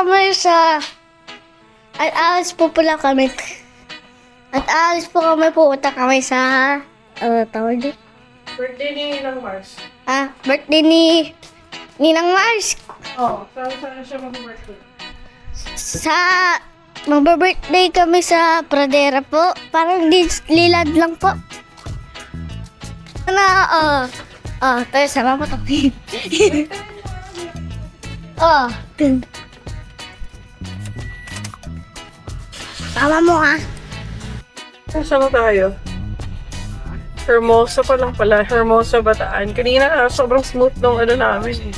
kami sa... At alis po pala kami. At alis po kami, pupunta kami sa... Ano tawag din? Birthday ni Ninang Mars. Birthday ni Ninang Mars. Oo, saan siya mag-birthday? Sa... Magbe-birthday kami sa Pradera po. Parang Disneyland lang po. Tayo sama po to. Tama mo Saan na tayo? Hermosa pa lang pala. Hermosa, Bataan. Kanina sobrang smooth nung ano namin eh.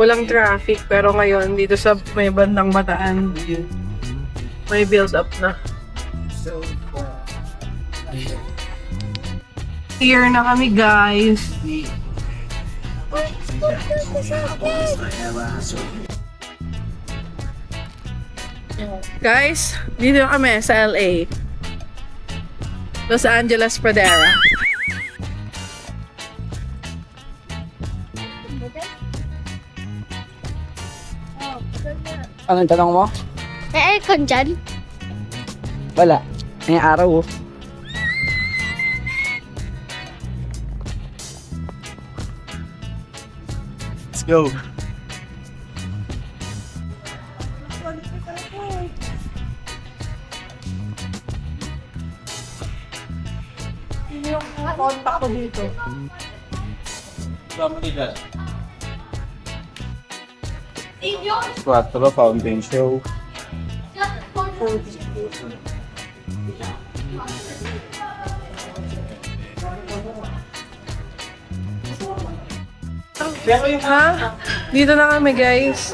Walang traffic. Pero ngayon, dito sa may bandang Bataan, may build up na. Here na kami, guys. Guys, dito kami sa LA. Los Angeles, Pradera. Anong tanong mo? May aircon dyan? Wala. May araw oh. Let's go. Sino yung contact ko dito? Quattro Fountain Show. Ha? Dito na kami, guys.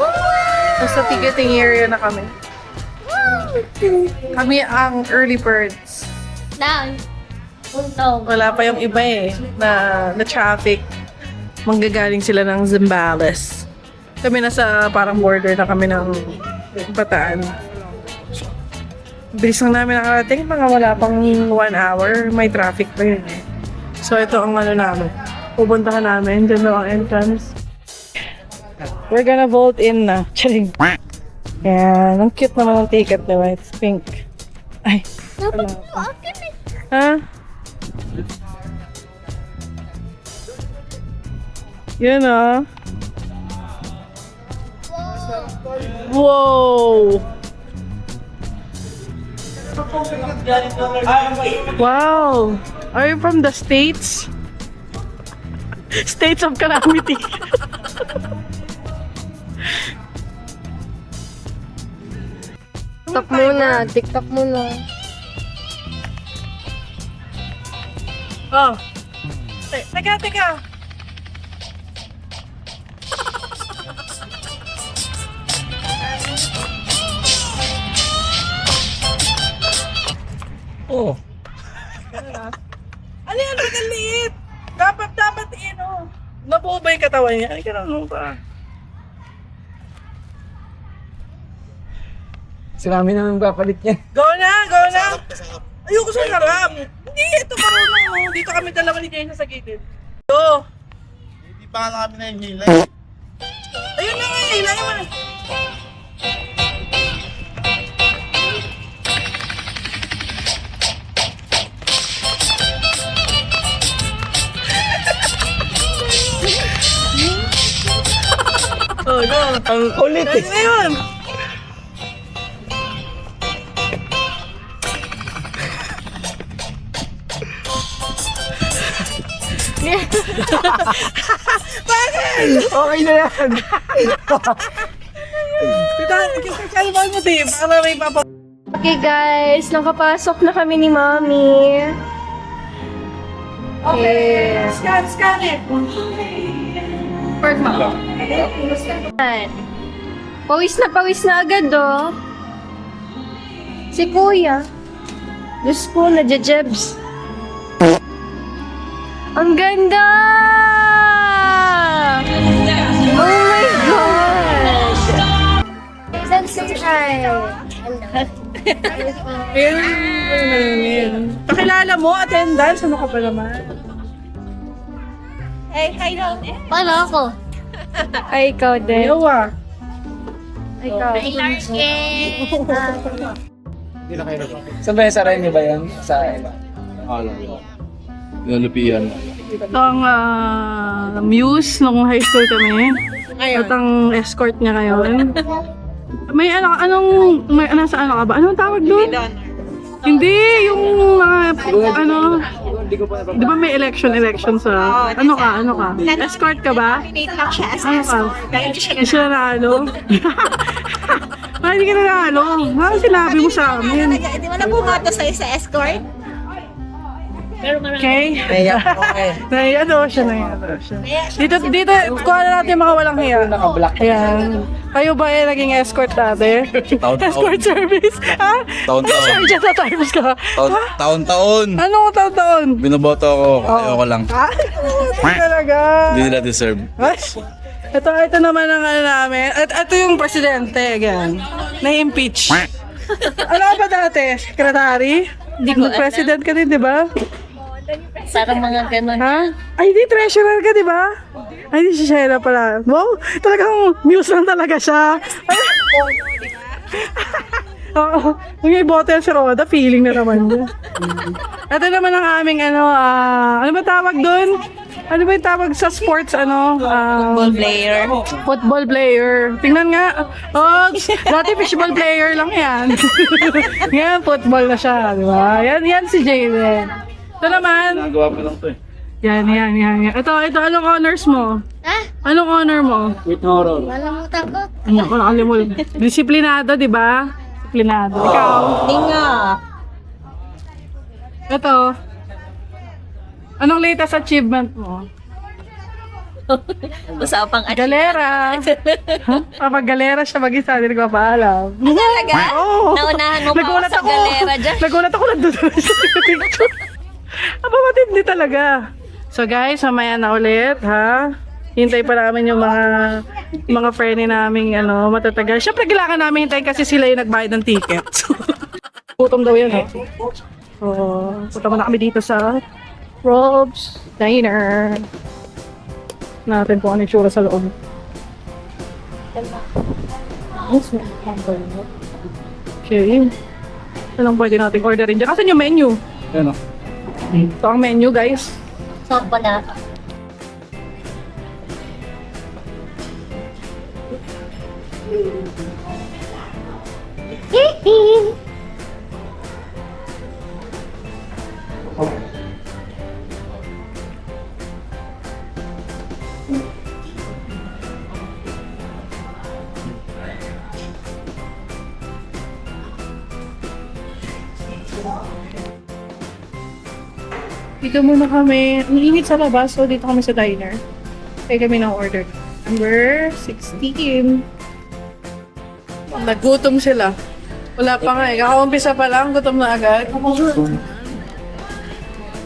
Nasa ticketing area na kami. Kami ang early birds. No. Wala pa yung iba eh, na traffic. Manggagaling sila ng Zambales. Kami nasa parang border na kami ng Bataan. Bilis lang namin nakarating, mga wala pang 1 hour. May traffic pa yun eh. So ito ang ano namin. Pupuntahan namin, dyan na ang entrance. We're gonna vote in na. Charing. Yan, ang cute naman ng ticket, diba? It's pink. Ay, Dapat wala po pa. akin eh. Ha? Yun ah. Wow! Wow! Are you from the States? States of Calamity. TikTok muna. TikTok muna. Oh. Teka. Oh. Ano yan? Ang liit! Dapat ino. Nabuo ba yung katawan niya? Ay, ganun ba? Sinabi namin papalit yan. Go na! Ayoko sa harap! Hindi, ito marunong. Dito kami dalawa ni Jenna sa gilid. Go! Hindi pa nga kami na yung hilay. Ayun na nga, ilayo mo na. Oh, no. Ang ulit eh. Ngayon! Okay na yan. Kaya ba mo, Tim? Para may papa... Okay guys, nakapasok na kami ni Mommy. Okay. Scan it. First mo. Pawis na agad oh. Si Kuya. Diyos ko, nadya-jebs. Ang ganda! Oh my God! Pakilala mo, attendance. Ano ka pa naman? Paano ako? Ay, ikaw din. Ayaw ah. Ikaw. Saan ba yung saray niyo ba yan? Sa Alam mo. Nalupian. Ito ang muse nung high school kami. At ang escort niya ngayon. May nasa ano ka ba? Anong tawag doon? Hindi, yung di ba may election sa, ano ka? Escort ka ba? Nominate lang siya as Ano ka? escort. Dahil hindi siya Hindi siya nanalo. Hindi ka nanalo. Ano sinabi mo sa amin? Hindi mo na bumoto sa'yo sa escort? Okay? Naiya daw siya. Dito, kuha na natin yung mga walang hiya. naka-black. Ayan. Kayo ba ay naging escort dati? Escort service? Ha? Taon-taon. Sergeant sa times ka? Taon-taon. Ano taon-taon? Binoboto ako. Ayoko lang. Ah, talaga. Hindi nila deserve. Ay, ito naman ang ano namin. At ito yung presidente, again. Na-impeach. Ano ka ba dati? Secretary? Hindi ko president ka din, di ba? Sarang mga ganun. Ha? Ay, di, treasurer ka, di ba? Ay, di si Shayla pala. Wow, talagang muse lang talaga siya. Ay. Oo, kung yung bote si Roda, feeling na naman niya. Ito naman ang aming ano ba tawag doon? Ano ba yung tawag sa sports, Football player. Football player. Tingnan nga. Oh, dati fishball player lang yan. Ngayon, football na siya, di ba? Yan si Jayden. Ito naman. Nagawa ko lang to eh. Yan. Ito, anong honors mo? Ha? Anong honor mo? With horror. Malamutan ko. Ano ko nakalimutan. Disiplinado, di ba? Disiplinado. Ikaw? Hindi nga. Ito. Anong latest achievement mo? Usapang Galera. Kapag galera siya mag-isa, hindi nagpapaalam. Talaga? Oo. Naunahan mo pa ako sa galera dyan. Nagulat ako nandun siya sa picture. Aba, matindi talaga. So guys, mamaya na ulit, ha? Hintay pa namin yung mga friend naming matatagal. Siyempre, kailangan namin hintayin kasi sila yung nagbayad ng ticket. Gutom daw yan, eh. So, punta muna kami dito sa Rob's Diner. Natin kung ano yung tsura sa loob. Okay. Ito lang pwede natin orderin dyan. Asan yung menu? Ano? Ito ang menu, guys. Saan pa na? Dito muna kami. Ang init sa labas, so dito kami sa diner. Kaya kami na-order. Number 16. Nagutom sila. Wala pa nga eh. Kakaumpisa pa lang, gutom na agad.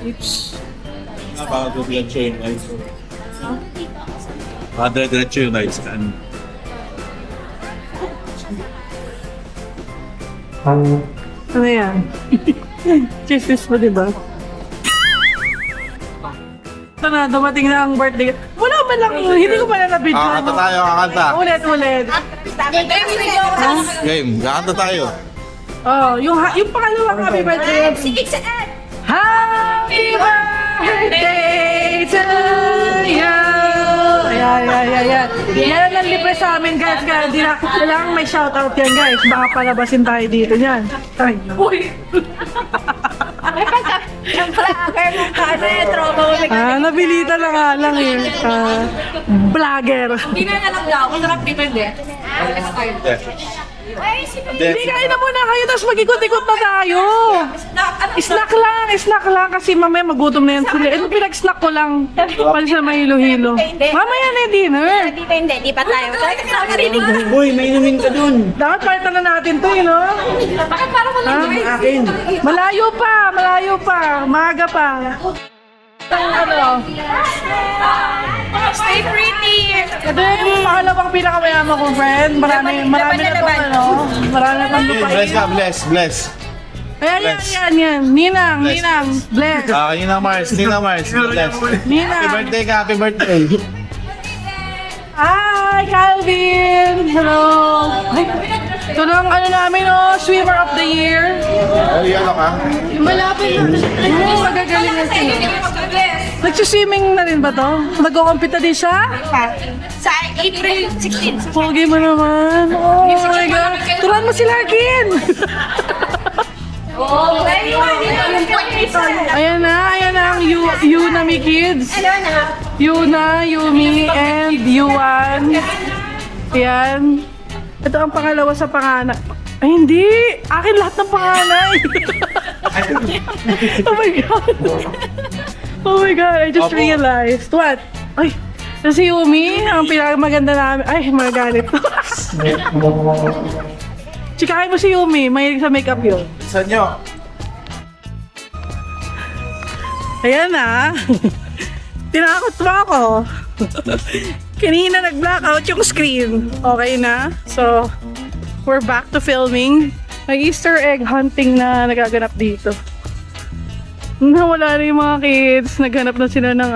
Oops. Napaka-diretso yung nights. Napaka-diretso yung nights. Ano yan? Cheese mo, diba? Ito na, dumating na ang birthday. Wala man lang, hindi ko pala nabidyo. Kakanta tayo, kakanta. Ulit. Game, kakanta tayo. Oh, yung pangalawang happy birthday. Sige sa Ed! Happy birthday to you! Ayan. Yan ang libre sa amin, guys. Kailangan may shoutout yan, guys. Baka palabasin tayo dito yan. Ay, uy! Yung vlogger mong trauma mo. Nabilita na nga lang eh. Vlogger. Hindi na alam daw. Masarap depende. Hindi, kain na muna kayo, tapos mag-ikot-ikot na tayo. Snack lang, kasi mamaya magutom na yan sila. Ito pinag-snack ko lang. Pali sa mahilo-hilo. Mamaya na yung dinner. Di pa tayo. Uy, may inumin ka dun. Dapat palitan na natin to, no? Bakit parang wala Akin. Malayo pa. Maaga pa. Stay pretty! Ito yung pangalawang pinakamayaman ko, friend. Marami na itong marami na itong lupain. Bless ka, bless. Yan. Ninang, bless. Ninang Mars, bless. Ninang. Happy birthday. Ah! Hi, Calvin! Hello! Ay, ito na ang ano namin, oh, Swimmer of the Year. Ano ka? Malapit na. Ay, magagaling na sila. Nagsiswimming na rin ba to? Nagkukumpita din siya? Sa April 16. Pogi mo naman. Oh my God. Turuan mo si Larkin. Oh, Ayan na ang Yunami kids. Yuna, Yumi, and Yuan. Ayan. Ito ang pangalawa sa panganay. Ay, hindi! Akin lahat ng panganay! Oh my God! Oh my God, I just realized. What? Ay, si Yumi, ang pinakamaganda namin. Ay, magalit. Chikahin mo si Yumi, mahilig sa makeup yun. Saan nyo? Ayan na. Tinakot mo ako. Kanina nag-blackout yung screen. Okay na? So, we're back to filming. May Easter egg hunting na nagaganap dito. Nawala na yung mga kids. Naghanap na sila ng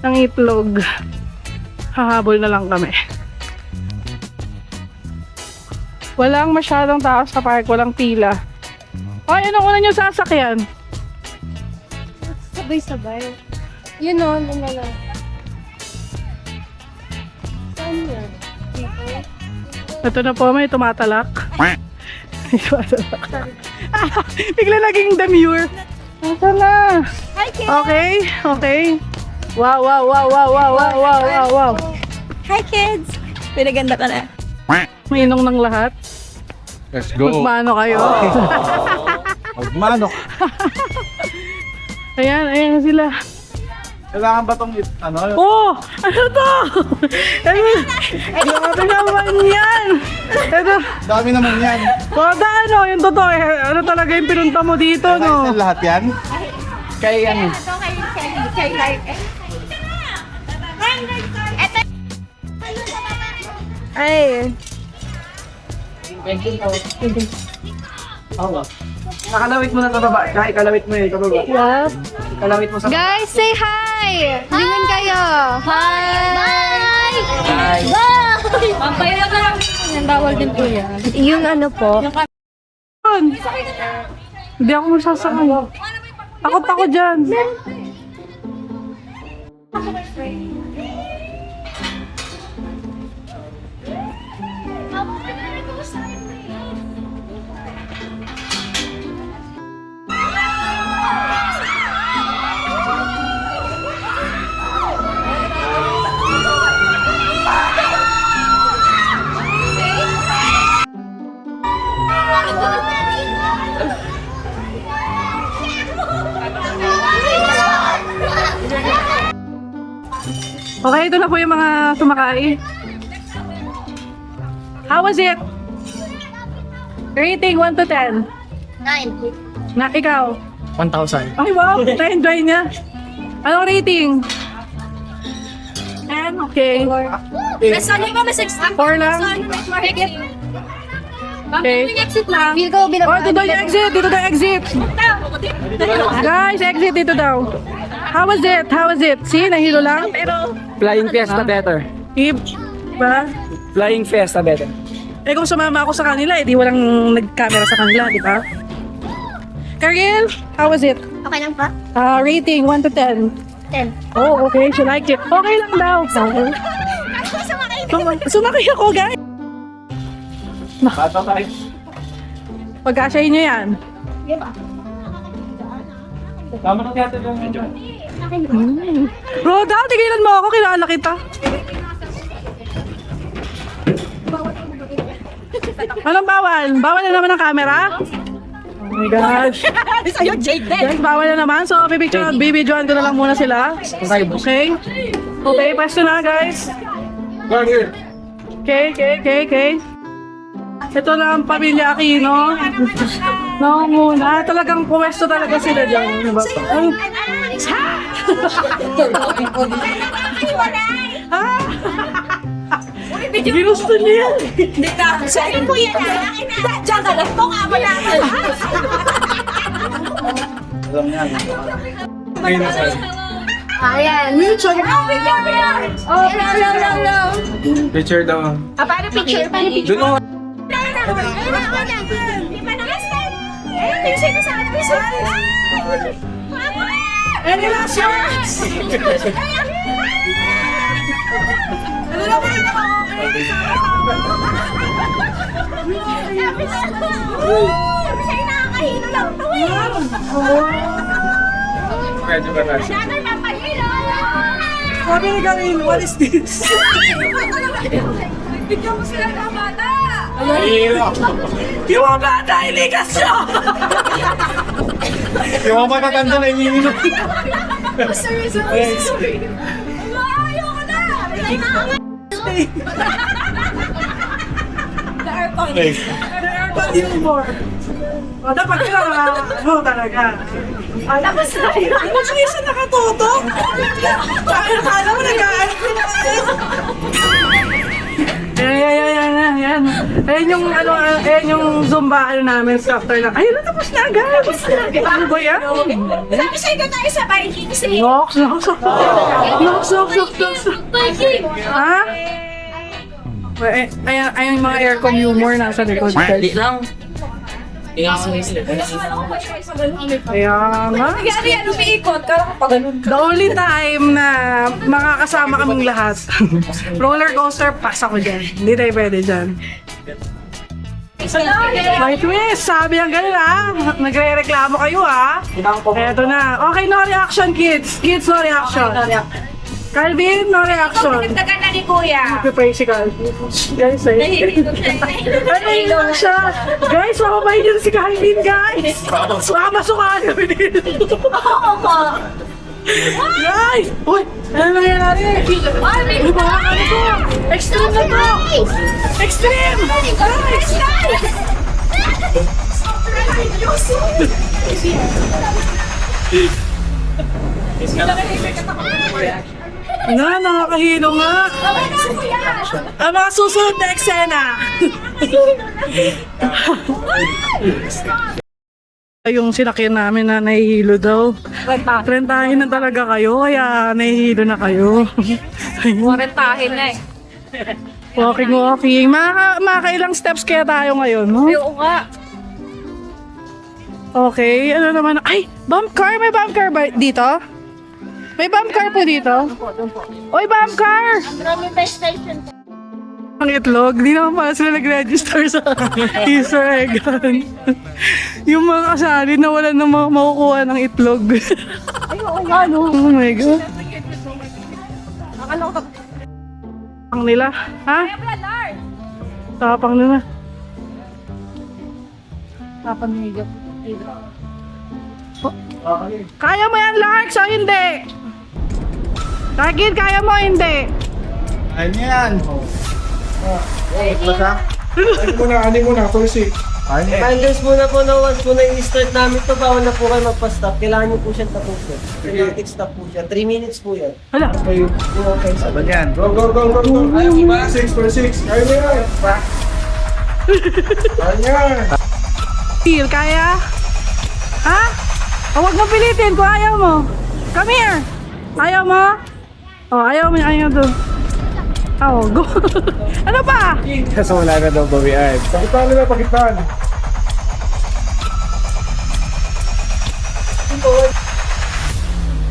ng itlog. Hahabol na lang kami. Walang masyadong tao sa park. Walang pila. Ay, anong una nyo sasakyan? Sabay-sabay. Yun o, lang. Saan yan? Ito na po, may tumatalak. May tumatalak. Bigla naging demure. Ito na. Hi, kids! Okay, okay. Wow. Hi, kids! Pinaganda ka na. Mainong ng lahat. Let's go. Magmano kayo. Magmano. Ayan sila. Kailangan ba itong Oh! Ano to? Grabe naman yan! Ito. Dami naman yan. Wala yung totoo. Ano talaga yung pinunta mo dito, no? Kailan lahat yan? Kay ano? Kay Ay. Nakalawit mo na sa baba. Kaya kalawit mo yun sa baba. Yup. Kalawit mo sa baba. Guys, say hi! Lingon kayo! Hi! Bye! Bye! Bye! Pampaya na lang. Yan, bawal din po yan. Yung ano po. Hindi ako magsasakay. Takot ako dyan. Okay, ito na po yung mga sumakay. How was it? Rating 1 to 10. 9. Na ikaw? 1,000. Ay wow, na-enjoy niya. Anong rating? 10, okay. Saan yung may 16? 4 lang. Okay. Exit lang. Feel ko bilang Oh, dito daw yung exit. Dito daw yung exit. Guys, exit dito daw. How was it? How was it? See, nahilo lang. Pero, Flying Fiesta better. ba? Flying Fiesta better. Eh kung sumama ako sa kanila, eh di walang nag-camera sa kanila, di ba? Karil, how was it? Okay lang pa? Rating 1 to 10. 10. Oh, okay. She liked it. Okay lang daw. Sumakay ako, guys. Bata tayo. Pagkasyahin nyo yan. Tama na kaya tayo medyo. Roda, tigilan mo ako. Kilala kita. Anong bawal? Bawal na naman ang camera? Oh my gosh. Sa'yo, Jake din. Guys, bawal na naman. So, bibidyoan ko na lang muna sila. Okay? Okay, pwesto na, guys. Okay. Ito na ang pamilya Aquino. No, muna. Talagang pwesto talaga sila dyan. Diba? Ay. Ginusto niya yan. Hindi ka. Sa'yo po yan. Diyan ka lang po nga. Wala ka. Alam niya. Ayan. Mutual. Oh, no. Picture daw. Paano picture? Paano picture? Doon Any last shots? Ano na ba yun ako? medyo ba tayo? Sabi ni Karin, what is this? Bigyan mo sila ng bata! Yung mga bata, ilikas nyo! Yung mga matatanda na iniinom. Sorry. Ayoko na! The aircon. Humor. O, dapat ka ano talaga. Tapos na yun. Ano siya isa nakatutok? Akala mo nag-aano. Ayan. Ayan yung ano, ayan yung Zumba ano namin after na. Ayun, tapos na agad. Ano ba yan? Sabi sa'yo na tayo sa biking kasi. Nox. Ha? Ayan yung mga aircon humor nasa likod. Dali lang. Kaya nga. Ano umiikot? Kala ko pa ganun. The only time na makakasama kaming lahat, roller coaster, pass ako dyan. Hindi tayo pwede dyan. May twist! Sabi ang ganun Nagre-reklamo kayo Eto na. Okay, no reaction kids. Kids, no reaction. Calvin, no reaction. Nagdagan na ni Kuya. Prepare si Calvin. Guys, ano siya? Guys, makabahin niyo si Calvin, guys! Baka masukaan kami dito. Guys! Uy! Ano nangyayari? Uy, baka ano to? Extreme na to! Extreme! Nakakahilo nga! Ang mga susunod na eksena! Yung sinakyan namin na nahihilo daw. Rentahin na talaga kayo, kaya nahihilo na kayo. Warentahin na Walking. Makakailang steps kaya tayo ngayon, no? Oo nga. Okay, ano naman? Ay, bump car! May bump car ba dito? May bump car po dito? Oy, bump car! Ang itlog, di naman pala sila nag-register sa Easter egg hunt. Yung mga kasali na wala na makukuha ng itlog. Ay, oo nga, no. Oh my God. Akala ko Tapang nila. Ha? Tapang nila. Tapang nila. Kaya mo yan, Larks, o hindi? Target, kaya mo, hindi? Ano yan? Ano muna, Torsi. Ano yan? Minders muna po na once po na i-start namin to, bawal na po kayo magpa-stop. Kailangan nyo po siya tapusin. Automatic stop po siya. 3 minutes po yan. Hala. Okay, Ano yan? Go! Ayaw mo ba? 6 Kaya mo yan! Kaya! Feel, kaya? Ha? O, huwag mo pilitin kung ayaw mo. Come here. Ayaw mo? O, ayaw doon. Oh, go. Ano pa? Kaso wala na daw bawian. Pakitaan nila, pakitaan.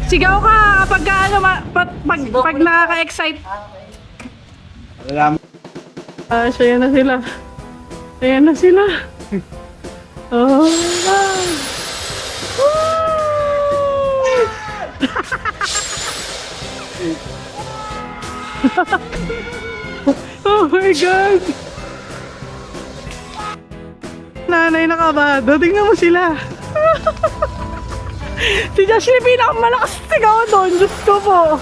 Sigaw ka kapag ano, pag nakaka-excite. Alam. Ayan na sila. Oh, oh my God! Nanay nakabado, tingnan mo sila. Si Josh yung pinakamalakas sigaw doon, Diyos ko po.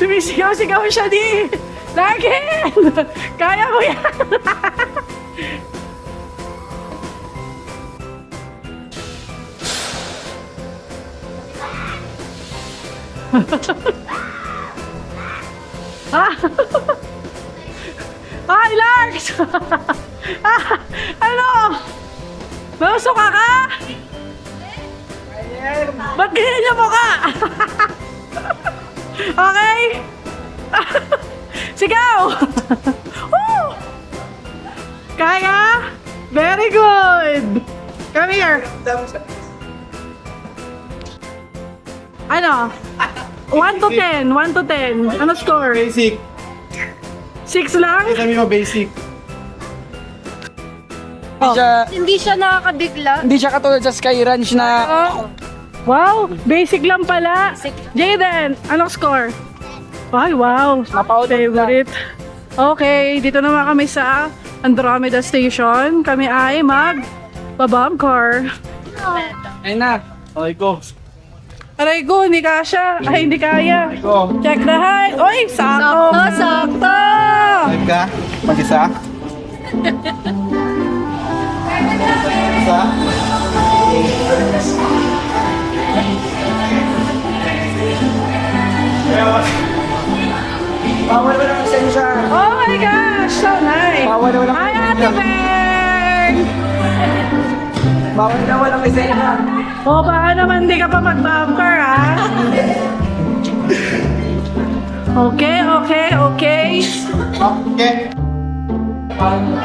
Sumisigaw-sigaw siya di! Larkin! Kaya mo yan! Hi, Larks! Ano? Mausuka ka? Ba't ganyan yung mukha? Okay? Sigaw! Woo! Kaya? Very good! Come here! Ano? 1 to 10. 1 to 10. Ano score? Basic. 6 lang? Sabi mo basic. Hindi siya nakakabigla. Hindi siya katulad sa Sky Ranch na Wow! Basic lang pala. Jaden, anong score? Ay, wow. Favorite. Okay, dito naman kami sa Andromeda Station. Kami ay mag-bomb car. ayun na. Okay ko. Aray ko, hindi kasha. Ay, hindi kaya. Go. Check the height. Oy, sakto. Sakto. Live ka? Mag-isa? Isa? Bawal mo lang siya. Oh my gosh, so nice. Bawal na walang Hi, Ate Beng! Bawal na walang isensya. O, baka naman di ka pa mag-bumper, ha? Okay, okay, okay. Okay. Nice. Paano?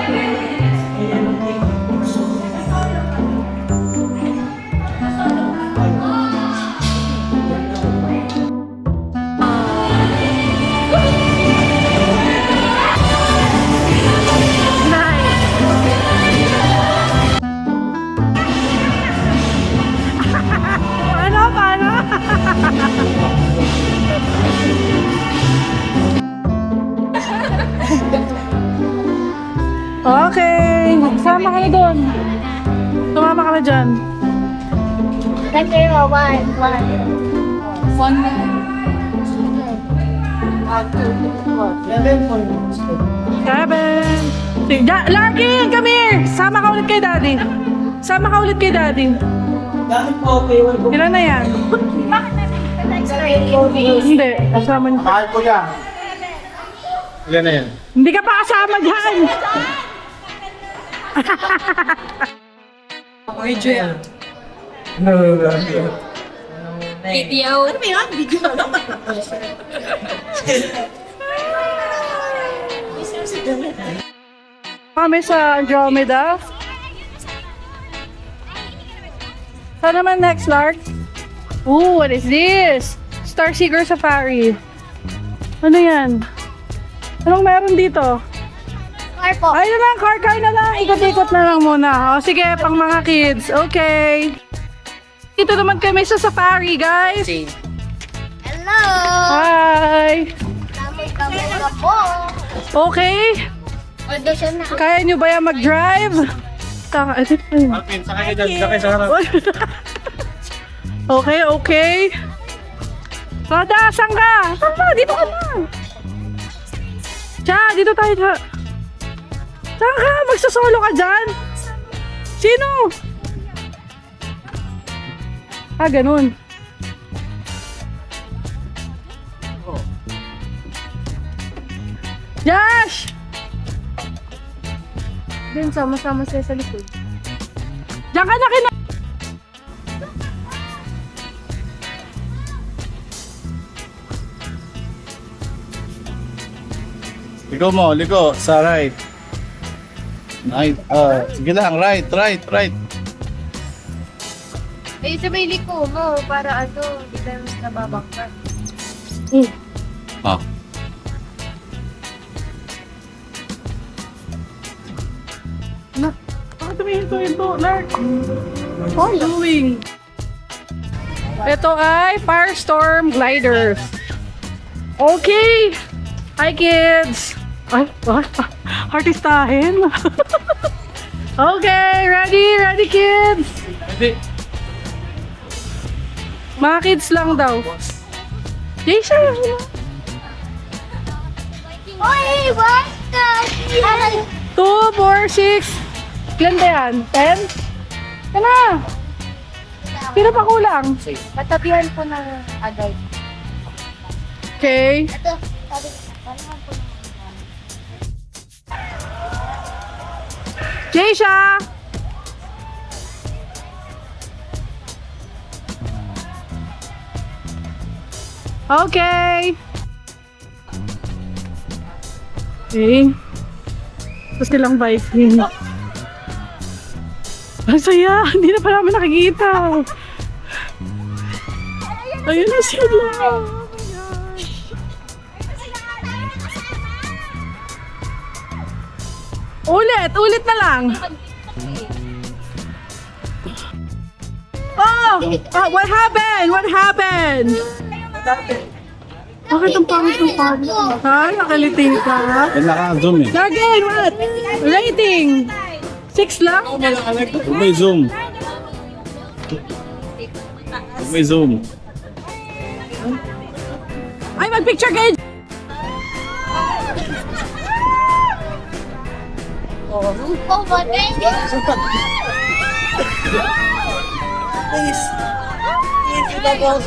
Okay, sama ka na doon. Tumama ka na dyan. Thank you, one. Seven. Larky, come here! Sama ka ulit kay Daddy. Sama ka ulit kay Daddy. Dahil po, paywan ko. Ilan na yan? Hindi, kasama niyo. Mahal ko niya. Ilan na yan? Hindi ka pa kasama dyan! Video yan. Video. Ano ba yun? Video. Kami sa Andromeda. Saan naman next, Lark? Ooh, what is this? Starseeker Safari. Ano yan? Anong meron dito? Car po. Ay na lang, car na lang. Ikot-ikot na lang muna. O sige, pang mga kids. Okay. Dito naman kami sa safari, guys. Hello! Hi! Kami na po. Okay? Audition na. Kaya nyo ba yan mag-drive? Edit pa yun. Alvin, sakay ka dyan. Sakay sa harap. Okay, okay. Roda, saan ka? Saan ka? Dito ka na. Tiya, dito tayo. Tiya. Saan ka? Magsasolo ka dyan? Sino? Ah, ganun. Josh! Din, sama-sama siya sa likod. Diyan ka na kina... Liko mo, liko. Sa right. Right. Sige lang. Right. Eh, sa may liko mo, para ano, hindi tayo mas nababangka. Ah. Bakit tumihinto, Lark? What are you doing? Ito ay Firestorm Glider. Okay! Hi, kids! Ay, artistahin. Okay, ready, kids? Ready. Mga kids lang daw. Jason! Oy, what the? 2, 4, 6. Ilan ba yan? 10? Yan na! Sino pa kulang? Patabihan po ng adult. Okay. Ito, sabi ko, paano po Jaysha! Okay. Okay. Tapos silang biking. Ang saya! Hindi na pa namin nakikita. Ayun na sila. Ulit na lang. Oh! What happened? What happened? Bakit ang pangit ng pangit? Ha? Nakaliting ka? Yan naka-zoom eh. Again, what? Rating? 6 lang? Huwag may zoom. Huwag may zoom. Ay, mag-picture kayo! Oh, what Please. Please, kita po.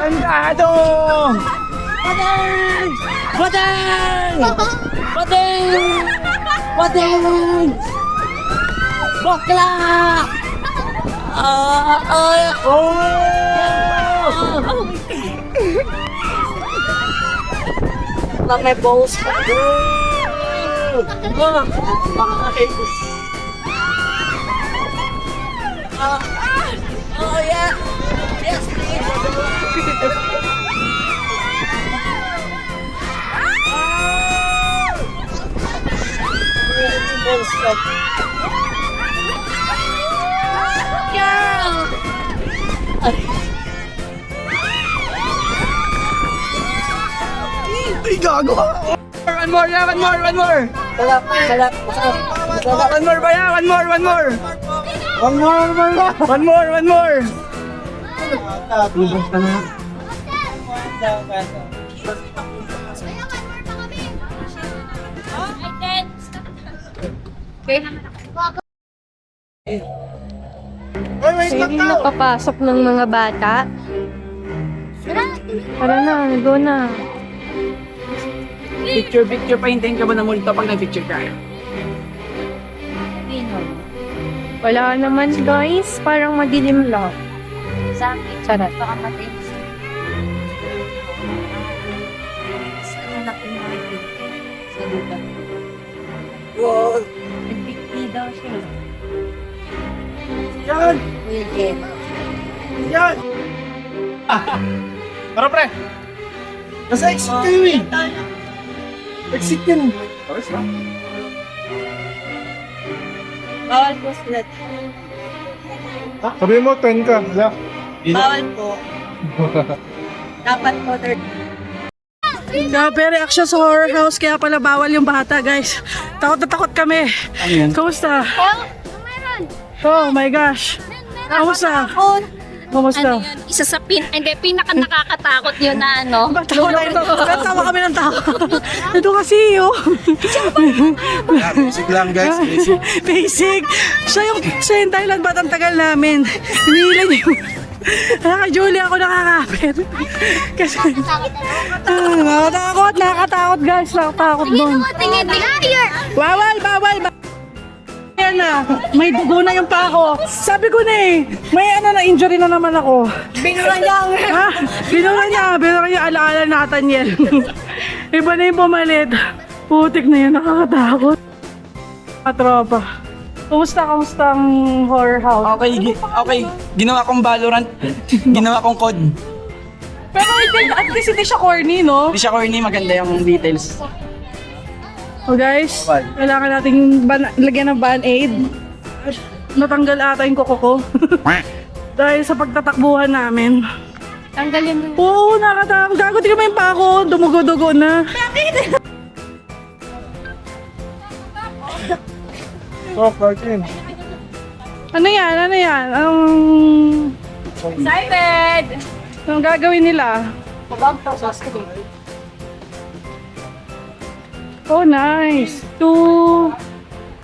Andado! Pateng! Pateng! Pateng! Pateng! Bakla! Lang may balls. Oh yeah. Yes, please. Ay, gago ka! One more! One more! Kalap. One more ba yan? One more! One more! Lubos ka na. Hindi napapasok ng mga bata. Tara na, go na. Picture, pahintayin ka ba ng multo pag nag-picture ka? Wala naman guys, parang madilim lang. Sa akin, Sarap. baka matinis. Ano na pinakikita sa lugar? Wow! Nag-bigti daw siya. Yan! William. Yan! Tara pre! Nasa exit kayo eh! Exit yan! Pares na? Bawal po sila. Sabi mo, 10 ka. Wala. Bawal po. Dapat po 30. Grabe reaction sa horror house, kaya pala bawal yung bata, guys. Takot na takot kami. Ano yan? Kamusta? Oh, meron. Oh my gosh. Kamusta? Oh, Kamusta? Isa sa pinaka nakakatakot yun na ano. Tawa kami ng tao. Ito kasi oh. Basic lang guys, basic. Basic. Siya yung Thailand, ba't ang tagal namin? Hinihilan niyo. Kay Julie ako nakakapit. Kasi, nakakatakot guys. Nakakatakot doon. tingin. Bawal. Yan na, may dugo na yung pako. Sabi ko na eh, may na-injury na naman ako. Binura niya ang Ha? Binura niya, alaala na Nathaniel. Iba na yung pumalit. Putik na yun, nakakatakot. Tropa. Kumusta ang horror house? Okay. Ginawa kong Valorant. Ginawa kong COD. Pero at least hindi siya corny, no? Hindi siya corny, maganda yung details. O guys, kailangan nating lagyan ng band-aid. Natanggal ata yung kuko ko. Dahil sa pagtatakbuhan namin. Tanggalin mo. Oo, nakatakot. Gago, tingnan mo yung pako. Dumugo-dugo na. So, 14. Ano yan? Excited! Anong gagawin nila? Oh, nice. 2,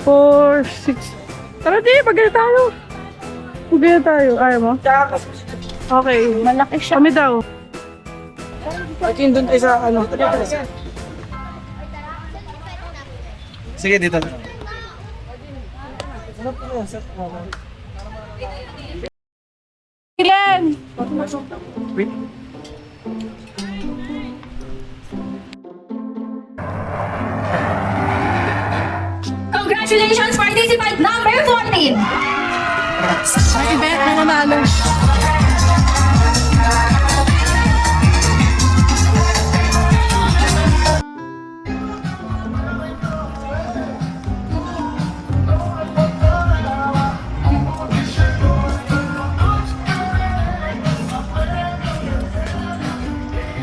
4, 6. Tara di, pagkali tayo. Hindi tayo. Ayaw mo? Okay. Malaki siya. Kami daw. Akin doon tayo sa ano. Sige, dito na. Ilan? Congratulations, participant number 14! May event na nanalo.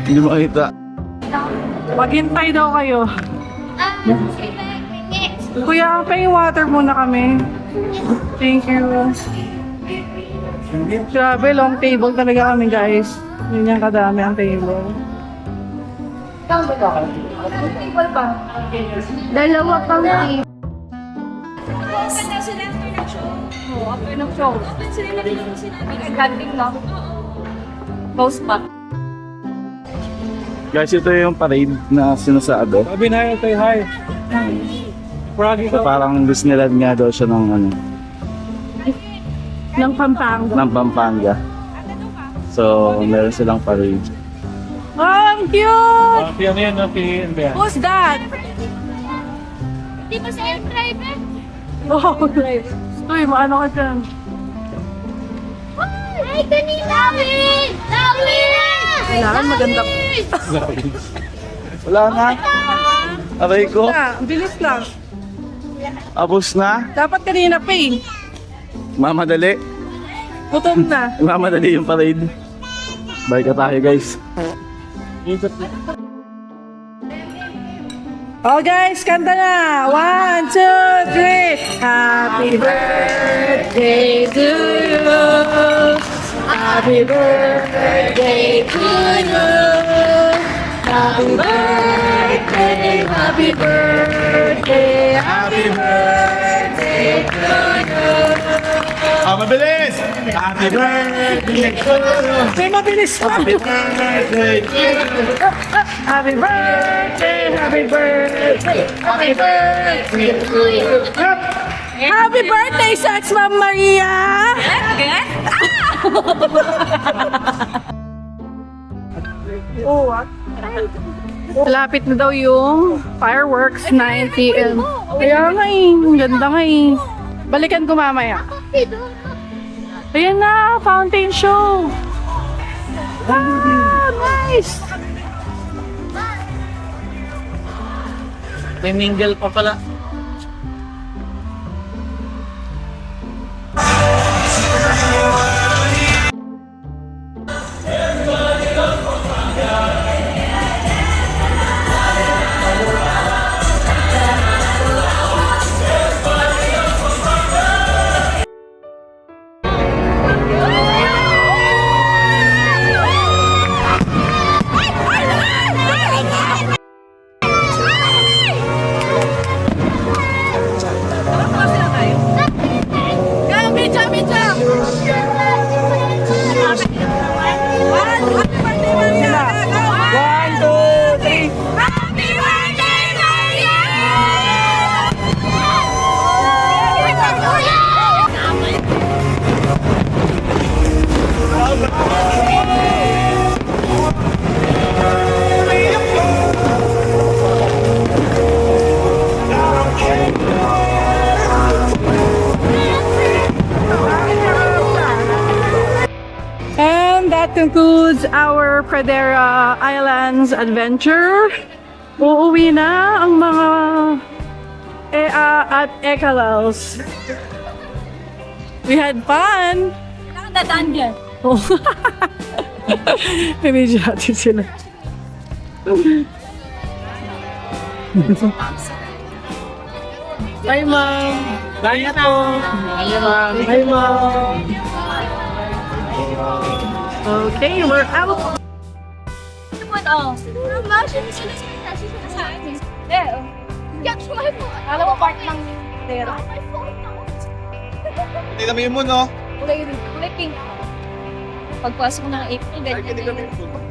Hindi makita. Maghintay daw kayo. Kuya, pay water muna kami. Thank you. Grabe, long table talaga kami, guys. Yun yung kadami ang table. Dalawa pang team. After ng show. Open sila na rin sinabi. Nag-hunting na. Post pa. Guys, ito yung parade na sinasabi. Sabi na yun tayo, hi. Froggy So, parang Disneyland nga daw siya ng ano, Ng Pampanga. ng Pampanga. So, meron silang parade. Oh, ang cute! Ano yan, no? Who's that? Hindi ba sa air driver? Oh, uy, maano ka dyan? Ay, kanina! Lawin! Lawin! Kailangan maganda. Wala na. Aray ko. Na, bilis lang. Abos na. Dapat kanina pa eh. Mamadali. Gutom na. Mamadali yung parade. Bye ka tayo, guys. Oh guys, kanta na! 1, 2, 3! Happy birthday to you! Happy birthday to you! Happy birthday, happy birthday, happy birthday to you! Mabilis! Happy birthday to you! May mabilis pa! Happy birthday to you! Happy birthday, happy birthday, happy birthday to you! Happy birthday, Sex Ma'am Maria! Lapit na daw yung fireworks, 9 p.m. Kaya nga eh, ang ganda nga eh. Balikan ko mamaya. Ayan na, fountain show! Ah, nice! May mingle pa pala. That concludes our Pradera Islands adventure. Uuwi na ang mga Ea at Ekalals. We had fun! Nakadadaan dyan. Oh. May medyo natin sila. Bye, Mom! Bye na po. Bye, Mom! Okay, we're out! Oh. Imagine sila sa akin. Eh, get my phone. Alam mo, part ng pera. My phone na. Hindi naman yun mo, no? kulay pink. Pagpasok ng April, ganyan na yun.